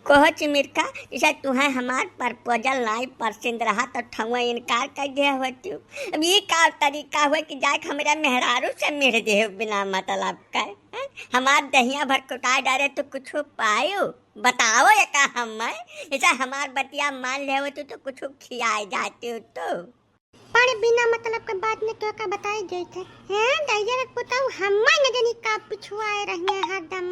कहो चिमिरका जैसा तुम्हें हमार प्रपोजल नहीं पसंद रहा तो ठुआ इनकार कर दे हो तू। अब ये का तरीका हुआ कि जाए हमारा मेहरारू से मिल दे बिना मतलब का। हमार दहिया भर कुटाए डाले तो कुछ पायो बताओ या का हम ऐसा हमार बतिया मान ले हो तो कुछ खियाए जाते हो तो पर बिना मतलब के बात में क्या का बताई जाते हैं दैया रख बताओ हम्मा न जानी का पिछुआए रहिए हरदम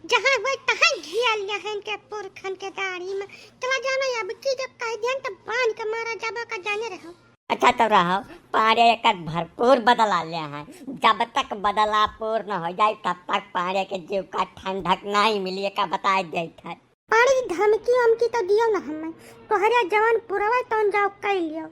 जहां हुए तहां घिया लिया है के पुरखन के दाढ़ी में चला जाना अब की जब कह दियन तब बांध के मारा जाबा का जाने रहो। अच्छा तो रहो पारे का भरपूर बदला लिया है। जब तक बदला पूर्ण न हो जाए तब तक पारे के जीव का ठंडक नहीं मिली का बताए देते। पारे धमकी हमकी तो दियो ना हमें तोहरे जवान पुरवा तन जाओ कह लियो।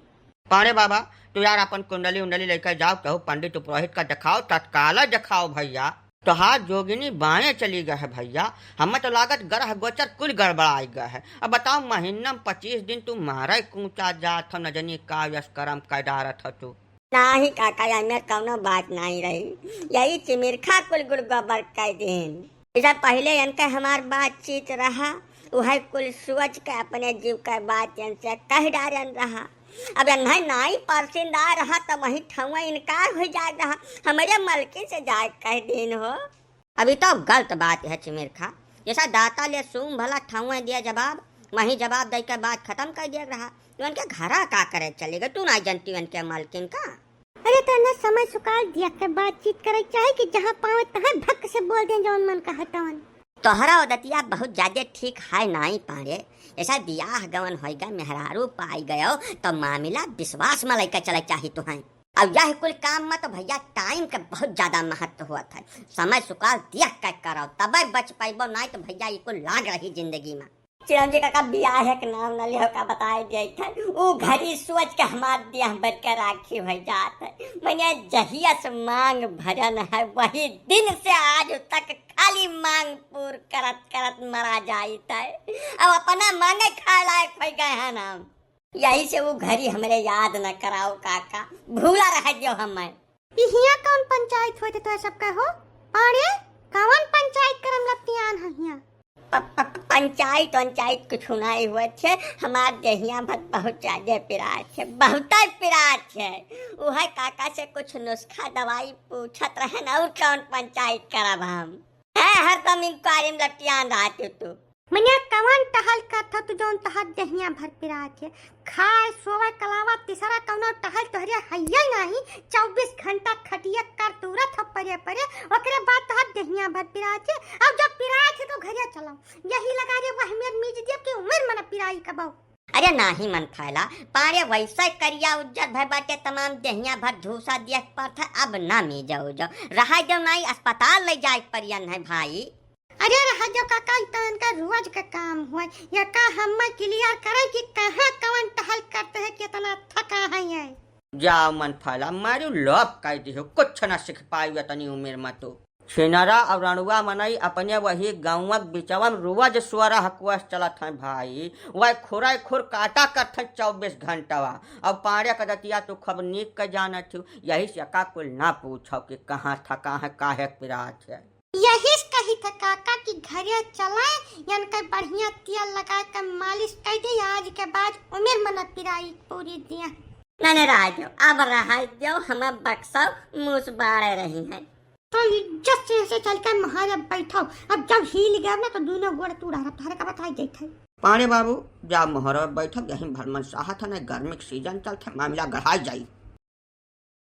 पारे बाबा तो यार अपन कुंडली उंडली लेकर जाओ कहो पंडित पुरोहित का दिखाओ तत्काल दिखाओ भैया। तो हाथ जोगिनी बाएं चली गए है भैया। हमें तो लागत ग्रह गोचर कुल गड़बड़ाई गए है। अब बताओ महीना 25 दिन तू मारे कूचा जात न जनी का यशकर्म कैदारत हो तू नहीं काका में कौनो बात नहीं रही यही चिमिरखा कुल गुड़ गोबर कह दिन इधर पहले इनका हमार बातचीत रहा वह कुल सोच के अपने जीव का बात इनसे कह डारन रहा। अब नहीं परसिंद आ रहा तो वही ठुआ इनकार हो जा रहा हमारे मलके से जाए कह दिन हो। अभी तो गलत बात है चिमिरखा जैसा दाता ले सुम भला ठुआ दिया जवाब वही जवाब दे के बात खत्म कर दिया रहा तो उनके घरा का करे चलेगा तू ना जानती उनके मालकिन का। अरे तो ना समय सुकाल दिया के बातचीत करे चाहे कि जहां पावे तहां भक से बोल दें जौन मन का हटवन। तोहरा उदतिया बहुत ज्यादा ठीक है नहीं पारे ऐसा बियाह गवन होगा मेहरारू पाई गयो तो मामला विश्वास में लेकर चले चाहिए तो है। अब यह कुल काम में तो भैया टाइम का बहुत ज्यादा महत्व हुआ था। समय सुकाल दिया कर करो तब बच पाइबो नहीं तो भैया ये कुल लाग रही जिंदगी में। चिरंजी का बियाह के नाम न लियो का बताए जाए वो घड़ी सोच के हमार दिया बढ़ के राखी हो जात है। मैंने जहिया से मांग भरन है वही दिन से आज तक खाली मांग पूर करत करत मरा जाता है। अब अपना मांगे खाए लायक हो गए हैं नाम यही से वो घड़ी हमरे याद न कराओ काका भूला रह जो हमें। इहिया कौन पंचायत होते तो सब कहो अरे कौन पंचायत करम लतियान हहिया पंचायत कुछ नहीं हुआ छे हमार दहिया भत बहुत ज्यादा पिरात है बहुत पिरात है। वह काका से कुछ नुस्खा दवाई पूछत रहे न और कौन पंचायत करब हम है हर दम इंक्वायरी में लटियान रहते तू मने कवन टहल करथा तू जौन तहार दहिया भर पिरात है खाए सोवे कलावा तीसरा कौनो टहल तोहरे हइया नहीं 24 घंटा खटिया कर तुरत हो परे ओकरे बाद तहार दहिया भर पिरात है। अब जब पिरात है तो घरे चलो यही लगा रे वह मेर मीज दिया के उम्र मन पिराई कबाऊ। अरे नहीं मन फैला पारे वैसा करिया उज्जर भर बाटे तमाम दहिया भर धूसा दिया पर था अब ना मी जाओ रहा जो नहीं अस्पताल ले जाए परियन है भाई। अरे रहा जो काका तन का रोज का काम हुआ या का हम क्लियर करे कि कहां कौन टहल करते है कितना थका है ये जाओ मन फैला मारू लॉप कह दी हो कुछ न सीख पाई तनी उम्र में तो छिनरा और रणुआ मनई अपने वही गाँव बिचवा में रोज स्वरा हकुआ चलत है भाई वह खुरा खुर काटा करते 24 घंटा। अब पारे कदतिया तो खब नीक के जाना थी यही से का कुल ना पूछो कि कहाँ थका है काहे पिरात है। यही कही था काका कि घरे चलाए यान का बढ़िया तेल लगा कर मालिश कर दे आज के बाद उम्र मन पिराई पूरी दिया नहीं राजो अब रहा जो हमें बक्सा मुँह बाड़े रही है तो इज्जत से चल कर महाराज बैठो। अब जब हिल गया ना तो दोनों गोड़ तूड़ा थारे का बताई देत है। पारे बाबू जा मोहर बैठक यही भरमन साहत है गर्मी सीजन चलते मामला गढ़ाई जाई।